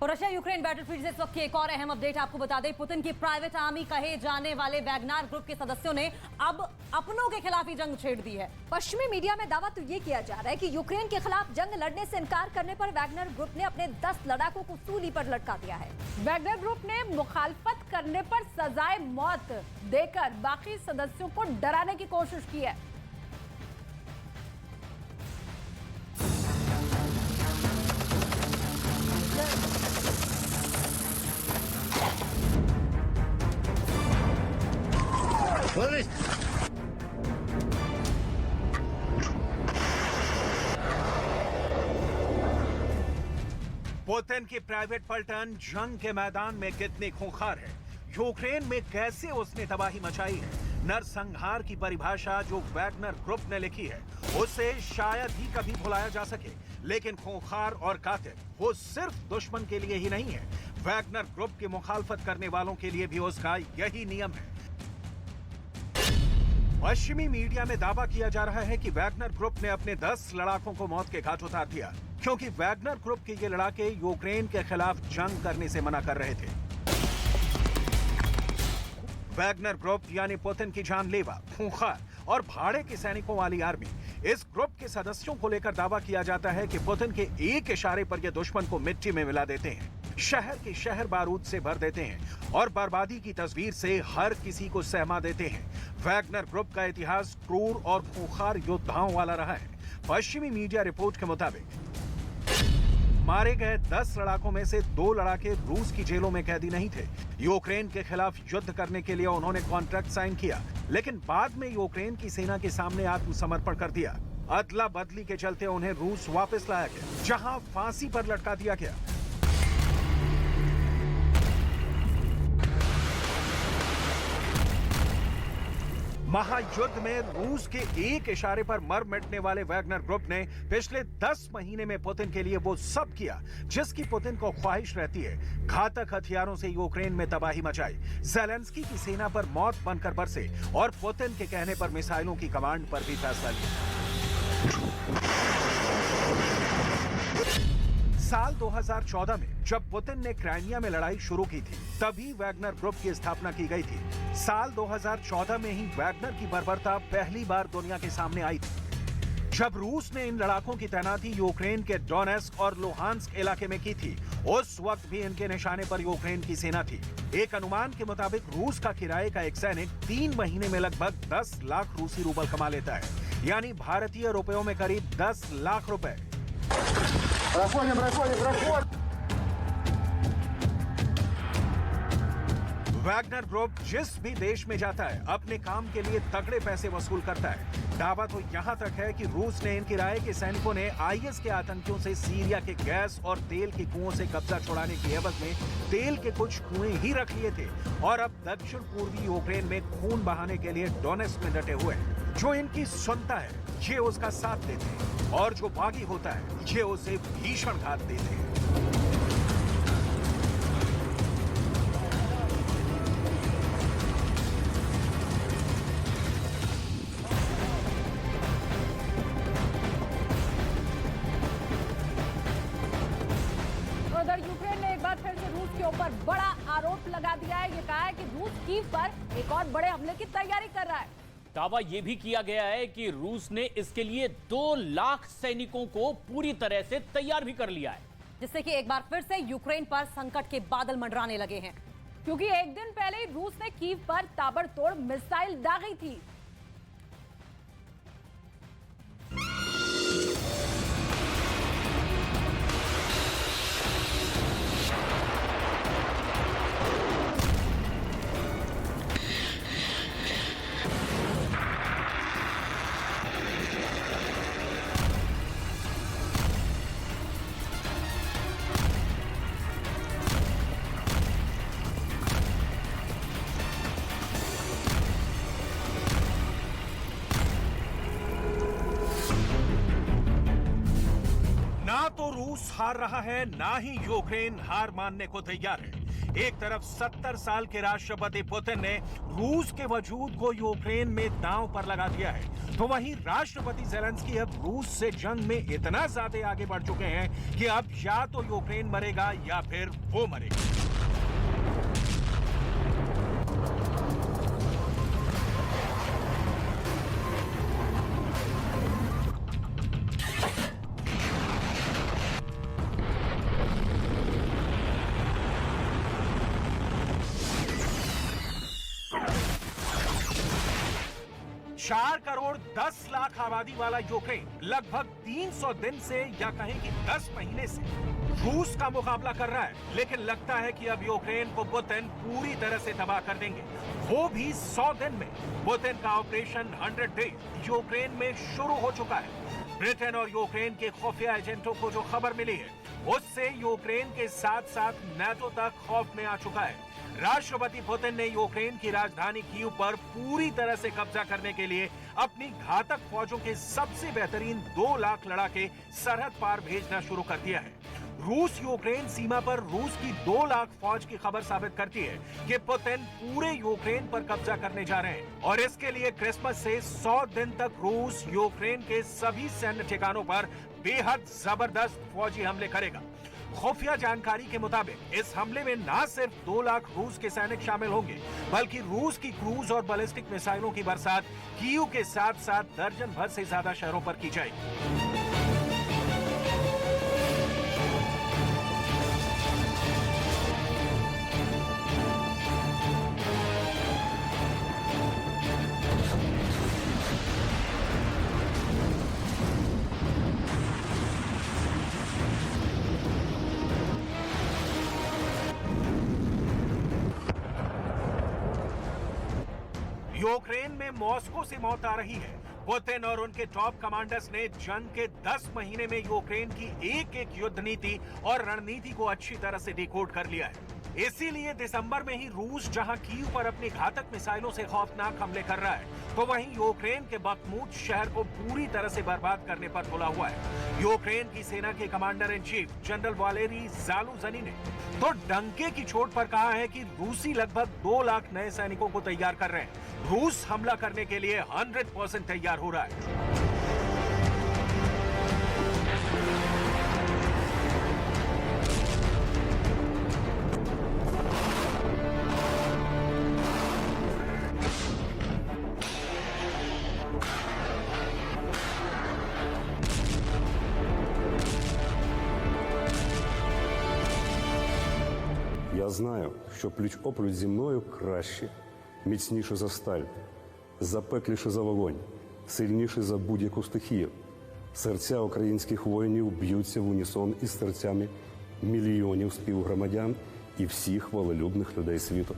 और Russia Ukraine battlefield से इस वक्त की एक और अहम अपडेट आपको बता दें। पुतिन की प्राइवेट आर्मी कहे जाने वाले वैगनर ग्रुप के सदस्यों ने अब अपनों के खिलाफ ही जंग छेड़ दी है। पश्चिमी मीडिया में दावा तो ये किया जा रहा है कि यूक्रेन के खिलाफ जंग लड़ने से इनकार करने पर वैगनर ग्रुप ने अपने 10 लड़ाकों को सूली पर लटका दिया है। वैगनर ग्रुप ने मुखालफत करने पर सजाए मौत देकर बाकी सदस्यों को डराने की कोशिश की है। पुतिन की प्राइवेट पलटन जंग के मैदान में कितनी खूंखार है, यूक्रेन में कैसे उसने तबाही मचाई है। नरसंहार की परिभाषा जो वैगनर ग्रुप ने लिखी है उसे शायद ही कभी भुलाया जा सके, लेकिन खूंखार और कातिल वो सिर्फ दुश्मन के लिए ही नहीं है, वैगनर ग्रुप की मुखालफत करने वालों के लिए भी उसका यही नियम है। पश्चिमी मीडिया में दावा किया जा रहा है कि वैगनर ग्रुप ने अपने 10 लड़ाकों को मौत के घाट उतार दिया, क्योंकि वैगनर ग्रुप के ये लड़ाके यूक्रेन के खिलाफ जंग करने से मना कर रहे थे। वैगनर ग्रुप यानी पुतिन की जानलेवा, खूंखार और भाड़े के सैनिकों वाली आर्मी। इस ग्रुप के सदस्यों को लेकर दावा किया जाता है कि पुतिन के एक इशारे पर ये दुश्मन को मिट्टी में मिला देते हैं, शहर के शहर बारूद से भर देते हैं और बर्बादी की तस्वीर से हर किसी को सहमा देते हैं। वैगनर ग्रुप का इतिहास क्रूर और खूंखार योद्धाओं वाला रहा है। पश्चिमी मीडिया रिपोर्ट के मुताबिक मारे गए 10 लड़ाकों में से 2 लड़ाके रूस की जेलों में कैदी नहीं थे। यूक्रेन के खिलाफ युद्ध करने के लिए उन्होंने कॉन्ट्रैक्ट साइन किया, लेकिन बाद में यूक्रेन की सेना के सामने आत्मसमर्पण कर दिया। अदला बदली के चलते उन्हें रूस वापस लाया गया, जहां फांसी पर लटका दिया गया। महायुद्ध में रूस के एक इशारे पर मर मिटने वाले वैगनर ग्रुप ने पिछले 10 महीने में पुतिन के लिए वो सब किया जिसकी पुतिन को ख्वाहिश रहती है। घातक हथियारों से यूक्रेन में तबाही मचाई, ज़ेलेंस्की की सेना पर मौत बनकर बरसे और पुतिन के कहने पर मिसाइलों की कमांड पर भी फैसला लिया। साल 2014 में जब पुतिन ने क्राइमिया में लड़ाई शुरू की थी, तभी वैगनर ग्रुप की स्थापना की गई थी। साल 2014 में ही वैगनर की बर्बरता पहली बार दुनिया के सामने आई थी, जब रूस ने इन लड़ाकों की तैनाती यूक्रेन के डोनेस्क और लुहांस्क इलाके में की थी। उस वक्त भी इनके निशाने पर यूक्रेन की सेना थी। एक अनुमान के मुताबिक रूस का किराए का एक सैनिक 3 महीने में लगभग 10 लाख रूसी रूबल कमा लेता है, यानी भारतीय रुपयों में करीब 10 लाख रुपए। वैगनर ग्रुप जिस भी देश में जाता है अपने काम के लिए तगड़े पैसे वसूल करता है। दावा तो यहां तक है कि रूस ने इन किराए के सैनिकों ने आईएस के आतंकियों से सीरिया के गैस और तेल के कुओं से कब्जा छुड़ाने की एवज में तेल के कुछ कुएं ही रख लिए थे और अब दक्षिण पूर्वी यूक्रेन में खून बहाने के लिए डोनेस्क में डटे हुए हैं। जो इनकी सुनता है ये उसका साथ देते हैं और जो बागी होता है ये उसे भीषण घात देते हैं। यूक्रेन ने एक बार फिर से रूस के ऊपर बड़ा आरोप लगा दिया है। ये कहा है कि रूस कीव पर एक और बड़े हमले की तैयारी कर रहा है। दावा यह भी किया गया है कि रूस ने इसके लिए 2 लाख सैनिकों को पूरी तरह से तैयार भी कर लिया है, जिससे कि एक बार फिर से यूक्रेन पर संकट के बादल मंडराने लगे हैं, क्योंकि एक दिन पहले ही रूस ने कीव पर ताबड़तोड़ मिसाइल दागी थी। ना तो रूस हार रहा है, ना ही यूक्रेन हार मानने को तैयार है। एक तरफ 70 साल के राष्ट्रपति पुतिन ने रूस के वजूद को यूक्रेन में दांव पर लगा दिया है, तो वहीं राष्ट्रपति ज़ेलेंस्की अब रूस से जंग में इतना ज्यादा आगे बढ़ चुके हैं कि अब या तो यूक्रेन मरेगा या फिर वो मरेगा। चार करोड़ 10 लाख आबादी वाला यूक्रेन लगभग 300 दिन से या कहें कि 10 महीने से रूस का मुकाबला कर रहा है, लेकिन लगता है कि अब यूक्रेन को पुतिन पूरी तरह से तबाह कर देंगे, वो भी 100 दिन में। पुतिन का ऑपरेशन 100 डेज यूक्रेन में शुरू हो चुका है। ब्रिटेन और यूक्रेन के खुफिया एजेंटों को जो खबर मिली है, उससे यूक्रेन के साथ साथ नाटो तक खौफ में आ चुका है। राष्ट्रपति पुतिन ने यूक्रेन की राजधानी कीव पर पूरी तरह से कब्जा करने के लिए अपनी घातक फौजों के सबसे बेहतरीन 2 लाख लड़ाके सरहद पार भेजना शुरू कर दिया है। रूस यूक्रेन सीमा पर रूस की 2 लाख फौज की खबर साबित करती है कि पुतिन पूरे यूक्रेन पर कब्जा करने जा रहे हैं और इसके लिए क्रिसमस से 100 दिन तक रूस यूक्रेन के सभी सैन्य ठिकानों पर बेहद जबरदस्त फौजी हमले करेगा। खुफिया जानकारी के मुताबिक इस हमले में न सिर्फ 2 लाख रूस के सैनिक शामिल होंगे, बल्कि रूस की क्रूज और बैलिस्टिक मिसाइलों की बरसात कीव के साथ साथ दर्जन भर से ज्यादा शहरों पर की जाएगी। यूक्रेन में मॉस्को से मौत आ रही है। पुतिन और उनके टॉप कमांडर्स ने जंग के 10 महीने में यूक्रेन की एक एक युद्ध नीति और रणनीति को अच्छी तरह से डिकोड कर लिया है। इसीलिए दिसंबर में ही रूस जहां कीव पर अपनी घातक मिसाइलों से खौफनाक हमले कर रहा है, तो वहीं यूक्रेन के बखमूत शहर को पूरी तरह से बर्बाद करने पर तुला हुआ है। यूक्रेन की सेना के commander in chief general Valery Zaluzhny ने तो डंके की चोट पर कहा है कि रूसी लगभग 2 लाख नए सैनिकों को तैयार कर रहे हैं। रूस हमला करने के लिए 100% तैयार हो रहा है। Я знаю, що пліч-опліч зі мною краще, міцніше за сталь, запекліше за вогонь, сильніше за будь-яку стихію. Серця українських воїнів б'ються в унісон із серцями мільйонів співгромадян і всіх волелюбних людей світу.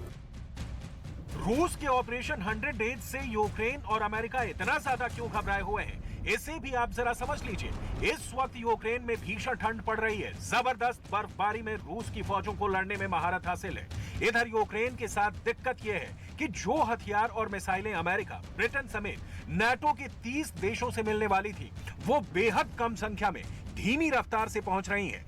रूस के ऑपरेशन 100 डेज से यूक्रेन और अमेरिका इतना ज्यादा क्यों घबराए हुए हैं, इसे भी आप जरा समझ लीजिए। इस वक्त यूक्रेन में भीषण ठंड पड़ रही है। जबरदस्त बर्फबारी में रूस की फौजों को लड़ने में महारत हासिल है। इधर यूक्रेन के साथ दिक्कत यह है कि जो हथियार और मिसाइलें अमेरिका, ब्रिटेन समेत नाटो के 30 देशों से मिलने वाली थी, वो बेहद कम संख्या में धीमी रफ्तार से पहुंच रही हैं।